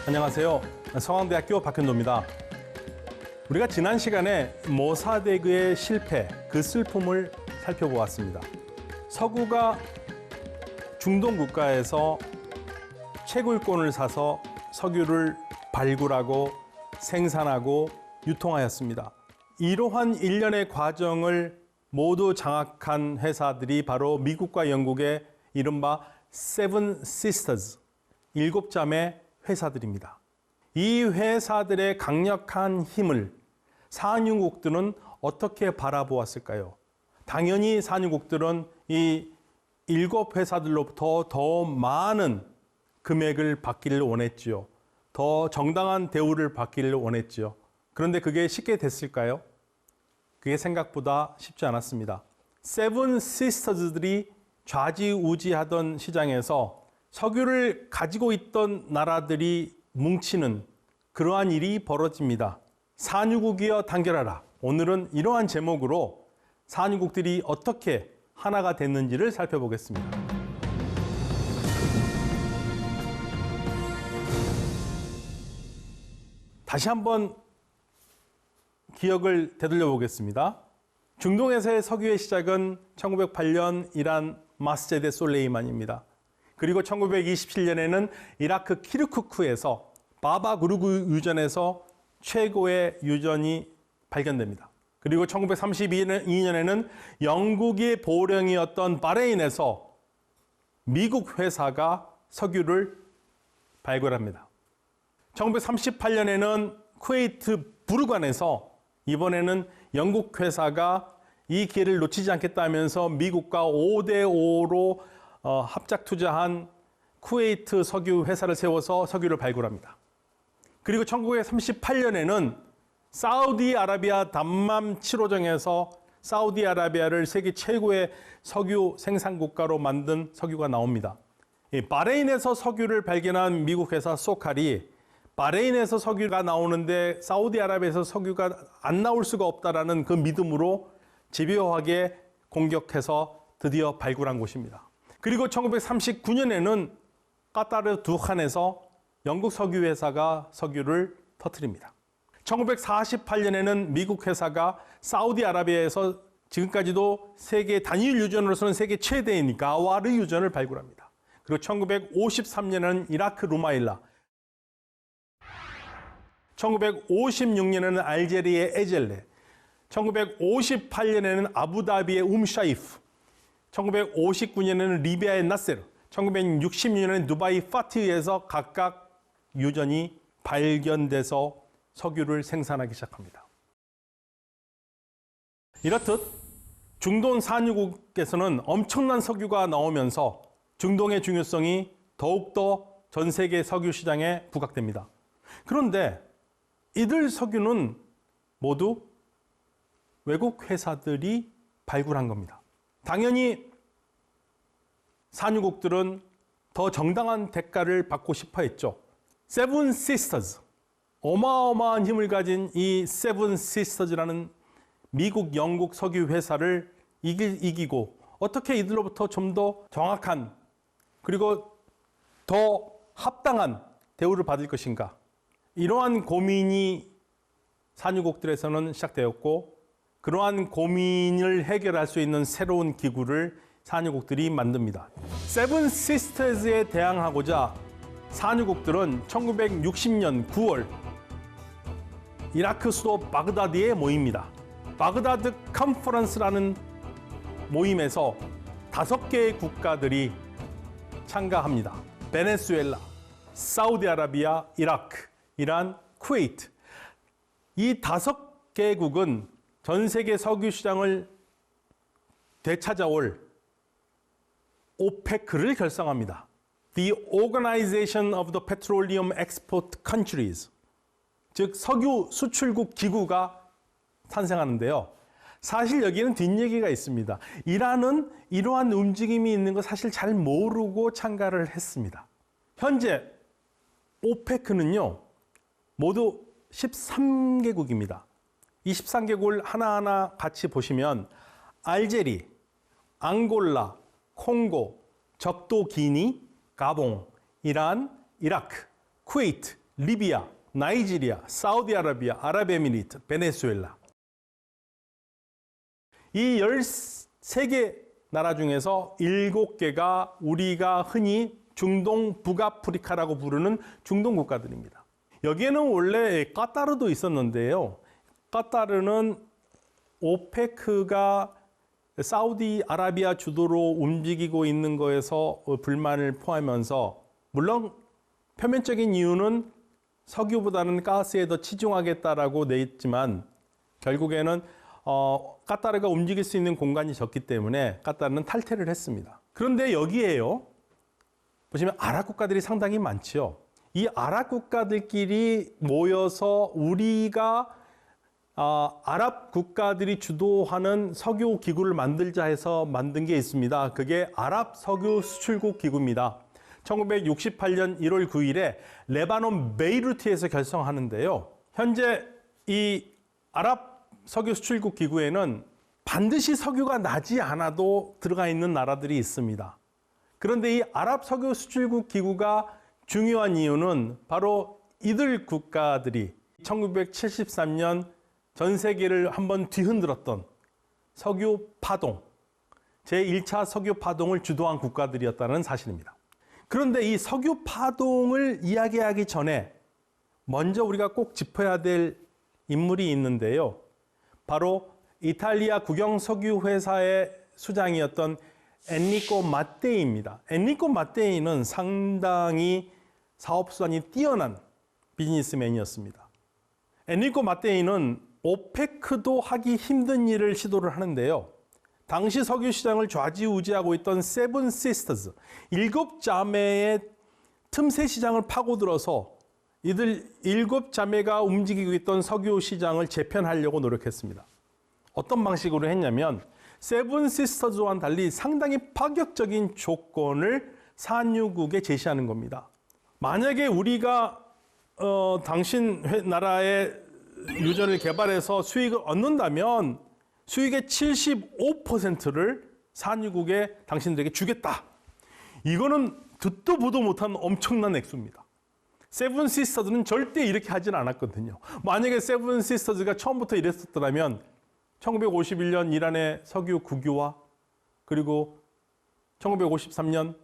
안녕하세요. 성황대학교 박현도입니다. 우리가 지난 시간에 모사데그의 실패, 그 슬픔을 살펴보았습니다. 서구가 중동 국가에서 채굴권을 사서 석유를 발굴하고 생산하고 유통하였습니다. 이러한 일련의 과정을 모두 장악한 회사들이 바로 미국과 영국의 이른바 세븐 시스터즈, 일곱 자매 회사들입니다. 이 회사들의 강력한 힘을 산유국들은 어떻게 바라보았을까요? 당연히 산유국들은 이 일곱 회사들로부터 더 많은 금액을 받기를 원했지요. 더 정당한 대우를 받기를 원했지요. 그런데 그게 쉽게 됐을까요? 그게 생각보다 쉽지 않았습니다. 세븐 시스터즈들이 좌지우지하던 시장에서 석유를 가지고 있던 나라들이 뭉치는 그러한 일이 벌어집니다. 산유국이여 단결하라. 오늘은 이러한 제목으로 산유국들이 어떻게 하나가 됐는지를 살펴보겠습니다. 다시 한번 기억을 되돌려 보겠습니다. 중동에서의 석유의 시작은 1908년 이란 마스제데 솔레이만입니다. 그리고 1927년에는 이라크 키르쿠크에서 바바 구르그 유전에서 최고의 유전이 발견됩니다. 그리고 1932년에는 영국의 보령이었던 바레인에서 미국 회사가 석유를 발굴합니다. 1938년에는 쿠웨이트 부르관에서 이번에는 영국 회사가 이 기회를 놓치지 않겠다면서 미국과 5대5로 합작 투자한 쿠웨이트 석유 회사를 세워서 석유를 발굴합니다. 그리고 1938년에는 사우디아라비아 담맘 7호정에서 사우디아라비아를 세계 최고의 석유 생산 국가로 만든 석유가 나옵니다. 바레인에서 석유를 발견한 미국 회사 소칼이 바레인에서 석유가 나오는데 사우디아라비아에서 석유가 안 나올 수가 없다라는 그 믿음으로 집요하게 공격해서 드디어 발굴한 곳입니다. 그리고 1939년에는 까타르 두칸에서 영국 석유 회사가 석유를 터뜨립니다. 1948년에는 미국 회사가 사우디아라비아에서 지금까지도 세계 단일 유전으로서는 세계 최대인 가와르 유전을 발굴합니다. 그리고 1953년에는 이라크 루마일라, 1956년에는 알제리의 에젤레, 1958년에는 아부다비의 샤이프, 1959년에는 리비아의 나세르, 1960년에는 두바이 파티에서 각각 유전이 발견돼서 석유를 생산하기 시작합니다. 이렇듯 중동 산유국에서는 엄청난 석유가 나오면서 중동의 중요성이 더욱더 전 세계 석유 시장에 부각됩니다. 그런데 이들 석유는 모두 외국 회사들이 발굴한 겁니다. 당연히 산유국들은 더 정당한 대가를 받고 싶어 했죠. 세븐 시스터즈, 어마어마한 힘을 가진 이 세븐 시스터즈라는 미국, 영국 석유 회사를 이기고 어떻게 이들로부터 좀 더 정확한 그리고 더 합당한 대우를 받을 것인가, 이러한 고민이 산유국들에서는 시작되었고, 그러한 고민을 해결할 수 있는 새로운 기구를 산유국들이 만듭니다. 세븐 시스터즈에 대항하고자 산유국들은 1960년 9월 이라크 수도 바그다드에 모입니다. 바그다드 컨퍼런스라는 모임에서 5개의 국가들이 참가합니다. 베네수엘라, 사우디아라비아, 이라크, 이란, 쿠웨이트. 이 5개국은 전 세계 석유 시장을 되찾아올 오페크를 결성합니다. The Organization of the Petroleum Export Countries, 즉 석유 수출국 기구가 탄생하는데요. 사실 여기에는 뒷얘기가 있습니다. 이란은 이러한 움직임이 있는 거 사실 잘 모르고 참가를 했습니다. 현재 오페크는요, 모두 13개국입니다. 이 13개국을 하나하나 같이 보시면 알제리, 앙골라, 콩고, 적도 기니, 가봉, 이란, 이라크, 쿠웨이트, 리비아, 나이지리아, 사우디아라비아, 아랍에미리트, 베네수엘라. 이 13개 나라 중에서 7개가 우리가 흔히 중동 북아프리카라고 부르는 중동 국가들입니다. 여기에는 원래 까타르도 있었는데요. 까타르는 오페크가 사우디아라비아 주도로 움직이고 있는 거에서 불만을 포함하면서, 물론 표면적인 이유는 석유보다는 가스에 더 치중하겠다라고 냈지만 결국에는 까타르가 움직일 수 있는 공간이 적기 때문에 까타르는 탈퇴를 했습니다. 그런데 여기에요, 보시면 아랍 국가들이 상당히 많죠. 이 아랍 국가들끼리 모여서 우리가 아랍 국가들이 주도하는 석유 기구를 만들자 해서 만든 게 있습니다. 그게 아랍 석유 수출국 기구입니다. 1968년 1월 9일에 레바논 베이루트에서 결성하는데요. 현재 이 아랍 석유 수출국 기구에는 반드시 석유가 나지 않아도 들어가 있는 나라들이 있습니다. 그런데 이 아랍 석유 수출국 기구가 중요한 이유는 바로 이들 국가들이 1973년 전 세계를 한번 뒤흔들었던 석유 파동, 제1차 석유 파동을 주도한 국가들이었다는 사실입니다. 그런데 이 석유 파동을 이야기하기 전에 먼저 우리가 꼭 짚어야 될 인물이 있는데요. 바로 이탈리아 국영석유회사의 수장이었던 엔리코 마테이입니다. 엔리코 마테이는 상당히 사업수완이 뛰어난 비즈니스맨이었습니다. 엔리코 마테이는 오페크도 하기 힘든 일을 시도를 하는데요. 당시 석유 시장을 좌지우지하고 있던 세븐 시스터즈, 7자매의 틈새 시장을 파고들어서 이들 7자매가 움직이고 있던 석유 시장을 재편하려고 노력했습니다. 어떤 방식으로 했냐면 세븐 시스터즈와는 달리 상당히 파격적인 조건을 산유국에 제시하는 겁니다. 만약에 우리가 당신 나라의 유전을 개발해서 수익을 얻는다면 수익의 75%를 산유국에 당신들에게 주겠다. 이거는 듣도 보도 못한 엄청난 액수입니다. 세븐 시스터즈는 절대 이렇게 하진 않았거든요. 만약에 세븐 시스터즈가 처음부터 이랬었더라면 1951년 이란의 석유 국유화, 그리고 1953년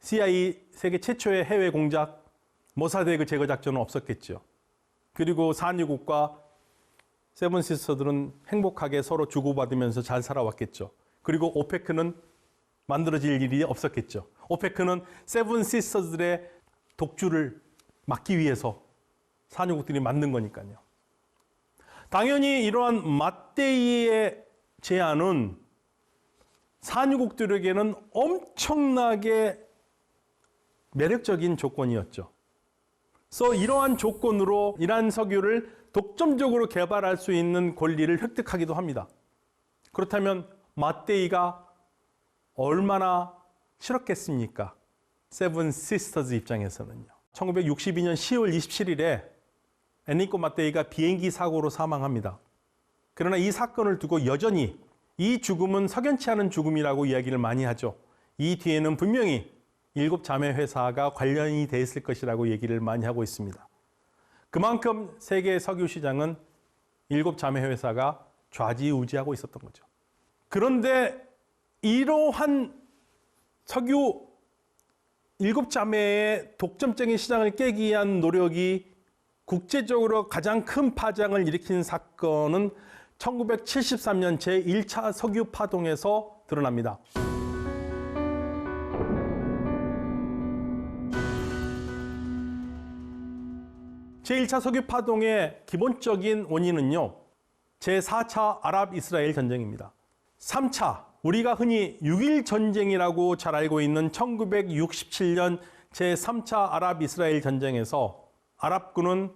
CIA 세계 최초의 해외 공작 모사데그 제거 작전은 없었겠죠. 그리고 산유국과 세븐 시스터들은 행복하게 서로 주고받으면서 잘 살아왔겠죠. 그리고 오페크는 만들어질 일이 없었겠죠. 오페크는 세븐 시스터들의 독주를 막기 위해서 산유국들이 만든 거니까요. 당연히 이러한 마테이의 제안은 산유국들에게는 엄청나게 매력적인 조건이었죠. 그래서 이러한 조건으로 이란 석유를 독점적으로 개발할 수 있는 권리를 획득하기도 합니다. 그렇다면 마테이가 얼마나 싫었겠습니까? 세븐 시스터즈 입장에서는요. 1962년 10월 27일에 엔리코 마테이가 비행기 사고로 사망합니다. 그러나 이 사건을 두고 여전히 이 죽음은 석연치 않은 죽음이라고 이야기를 많이 하죠. 이 뒤에는 분명히 7자매 회사가 관련이 돼 있을 것이라고 얘기를 많이 하고 있습니다. 그만큼 세계 석유 시장은 7자매 회사가 좌지우지하고 있었던 거죠. 그런데 이러한 석유 7자매의 독점적인 시장을 깨기 위한 노력이 국제적으로 가장 큰 파장을 일으킨 사건은 1973년 제1차 석유 파동에서 드러납니다. 제1차 석유 파동의 기본적인 원인은요, 제4차 아랍 이스라엘 전쟁입니다. 3차, 우리가 흔히 6.1 전쟁이라고 잘 알고 있는 1967년 제3차 아랍 이스라엘 전쟁에서 아랍군은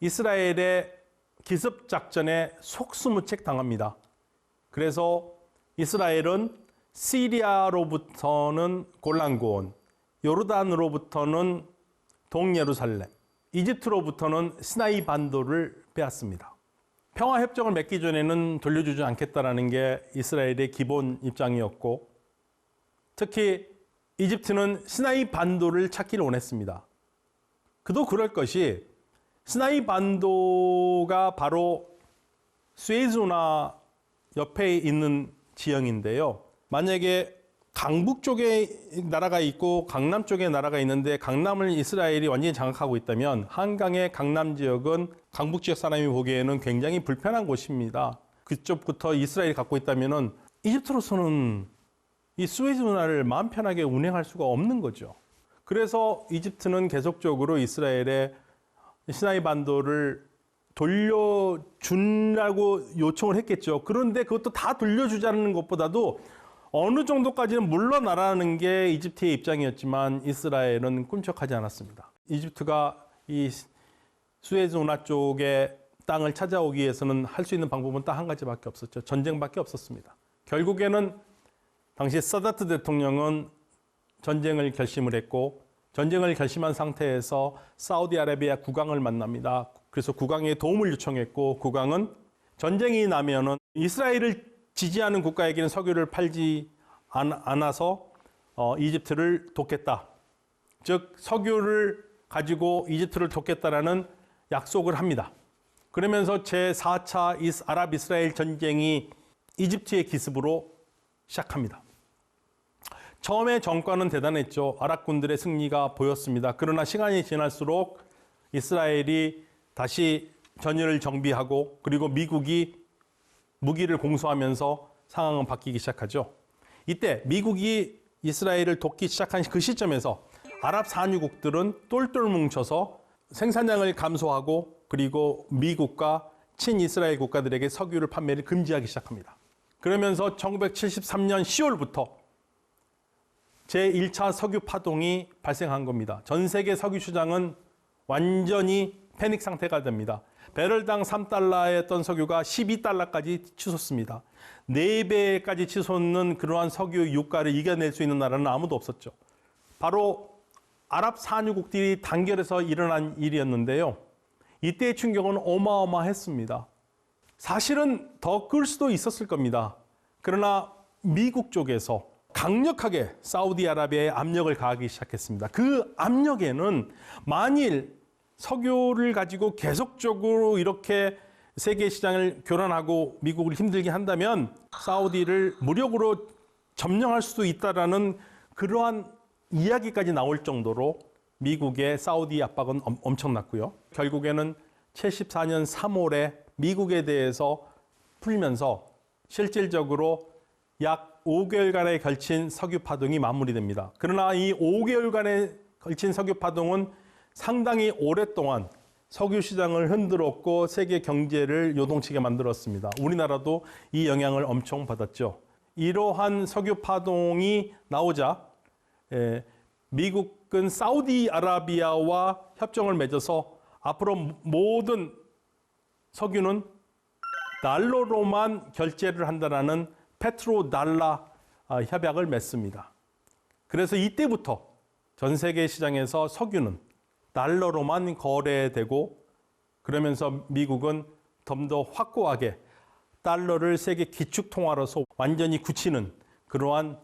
이스라엘의 기습작전에 속수무책 당합니다. 그래서 이스라엘은 시리아로부터는 골란고원, 요르단으로부터는 동예루살렘, 이집트로부터는 시나이 반도를 빼앗습니다. 평화협정을 맺기 전에는 돌려주지 않겠다라는 게 이스라엘의 기본 입장이었고, 특히 이집트는 시나이 반도를 찾기를 원했습니다. 그도 그럴 것이 시나이 반도가 바로 수에즈운하 옆에 있는 지형인데요. 만약에 강북 쪽에 나라가 있고 강남 쪽에 나라가 있는데 강남을 이스라엘이 완전히 장악하고 있다면 한강의 강남 지역은 강북 지역 사람이 보기에는 굉장히 불편한 곳입니다. 그쪽부터 이스라엘이 갖고 있다면 이집트로서는 이 수에즈 운하를 마음 편하게 운행할 수가 없는 거죠. 그래서 이집트는 계속적으로 이스라엘의 시나이 반도를 돌려주라고 요청을 했겠죠. 그런데 그것도 다 돌려주자는 것보다도 어느 정도까지는 물러나라는 게 이집트의 입장이었지만 이스라엘은 꿈쩍하지 않았습니다. 이집트가 이 수에즈 운하 쪽의 땅을 찾아오기 위해서는 할 수 있는 방법은 딱 한 가지밖에 없었죠. 전쟁밖에 없었습니다. 결국에는 당시 사다트 대통령은 전쟁을 결심을 했고, 전쟁을 결심한 상태에서 사우디아라비아 국왕을 만납니다. 그래서 국왕에 도움을 요청했고, 국왕은 전쟁이 나면은 이스라엘을 지지하는 국가에게는 석유를 팔지 않아서 이집트를 돕겠다. 즉 석유를 가지고 이집트를 돕겠다라는 약속을 합니다. 그러면서 제4차 아랍 이스라엘 전쟁이 이집트의 기습으로 시작합니다. 처음에 정권은 대단했죠. 아랍군들의 승리가 보였습니다. 그러나 시간이 지날수록 이스라엘이 다시 전열을 정비하고, 그리고 미국이 무기를 공수하면서 상황은 바뀌기 시작하죠. 이때 미국이 이스라엘을 돕기 시작한 그 시점에서 아랍 산유국들은 똘똘 뭉쳐서 생산량을 감소하고, 그리고 미국과 친이스라엘 국가들에게 석유를 판매를 금지하기 시작합니다. 그러면서 1973년 10월부터 제1차 석유 파동이 발생한 겁니다. 전 세계 석유 시장은 완전히 패닉 상태가 됩니다. 배럴당 3달러였던 석유가 12달러까지 치솟습니다. 4배까지 치솟는 그러한 석유 유가를 이겨낼 수 있는 나라는 아무도 없었죠. 바로 아랍 산유국들이 단결해서 일어난 일이었는데요. 이때의 충격은 어마어마했습니다. 사실은 더 끌 수도 있었을 겁니다. 그러나 미국 쪽에서 강력하게 사우디아라비아에 압력을 가하기 시작했습니다. 그 압력에는 만일 석유를 가지고 계속적으로 이렇게 세계 시장을 교란하고 미국을 힘들게 한다면 사우디를 무력으로 점령할 수도 있다라는 그러한 이야기까지 나올 정도로 미국의 사우디 압박은 엄청났고요. 결국에는 74년 3월에 미국에 대해서 풀면서 실질적으로 약 5개월간에 걸친 석유 파동이 마무리됩니다. 그러나 이 5개월간에 걸친 석유 파동은 상당히 오랫동안 석유 시장을 흔들었고 세계 경제를 요동치게 만들었습니다. 우리나라도 이 영향을 엄청 받았죠. 이러한 석유 파동이 나오자 미국은 사우디아라비아와 협정을 맺어서 앞으로 모든 석유는 달러로만 결제를 한다는 페트로달러 협약을 맺습니다. 그래서 이때부터 전 세계 시장에서 석유는 달러로만 거래되고, 그러면서 미국은 좀 더 확고하게 달러를 세계 기축통화로서 완전히 굳히는 그러한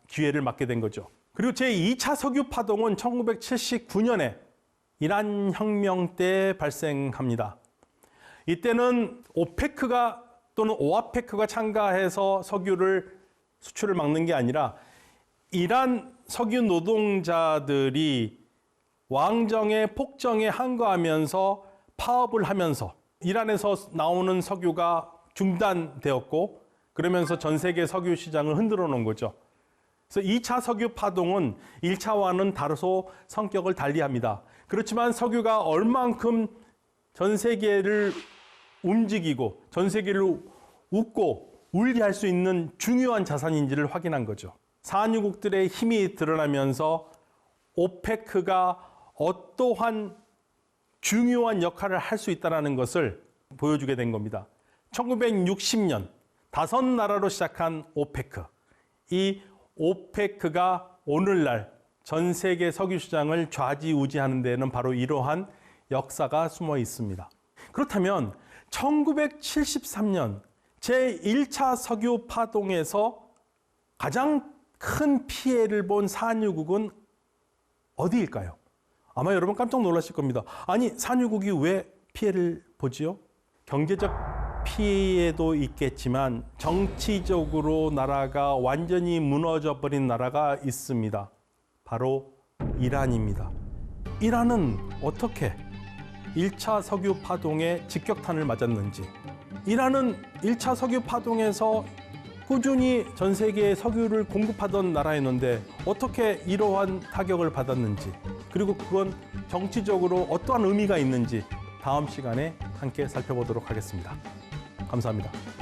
기회를 맞게 된 거죠. 그리고 제2차 석유 파동은 1979년에 이란 혁명 때 발생합니다. 이때는 오페크가 또는 오아페크가 참가해서 석유를 수출을 막는 게 아니라 이란 석유 노동자들이 왕정의 폭정에 항거하면서 파업을 하면서 이란에서 나오는 석유가 중단되었고, 그러면서 전 세계 석유 시장을 흔들어 놓은 거죠. 그래서 2차 석유 파동은 1차와는 다르소 성격을 달리합니다. 그렇지만 석유가 얼만큼 전 세계를 움직이고 전 세계를 웃고 울게 할 수 있는 중요한 자산인지를 확인한 거죠. 산유국들의 힘이 드러나면서 오페크가 어떠한 중요한 역할을 할 수 있다는 것을 보여주게 된 겁니다. 1960년 5나라로 시작한 오페크. 이 오페크가 오늘날 전 세계 석유 시장을 좌지우지하는 데는 바로 이러한 역사가 숨어 있습니다. 그렇다면 1973년 제1차 석유 파동에서 가장 큰 피해를 본 산유국은 어디일까요? 아마 여러분 깜짝 놀라실 겁니다. 아니, 산유국이 왜 피해를 보지요? 경제적 피해도 있겠지만 정치적으로 나라가 완전히 무너져 버린 나라가 있습니다. 바로 이란입니다. 이란은 어떻게 1차 석유 파동에 직격탄을 맞았는지, 이란은 1차 석유 파동에서 꾸준히 전 세계에 석유를 공급하던 나라였는데 어떻게 이러한 타격을 받았는지, 그리고 그건 정치적으로 어떠한 의미가 있는지 다음 시간에 함께 살펴보도록 하겠습니다. 감사합니다.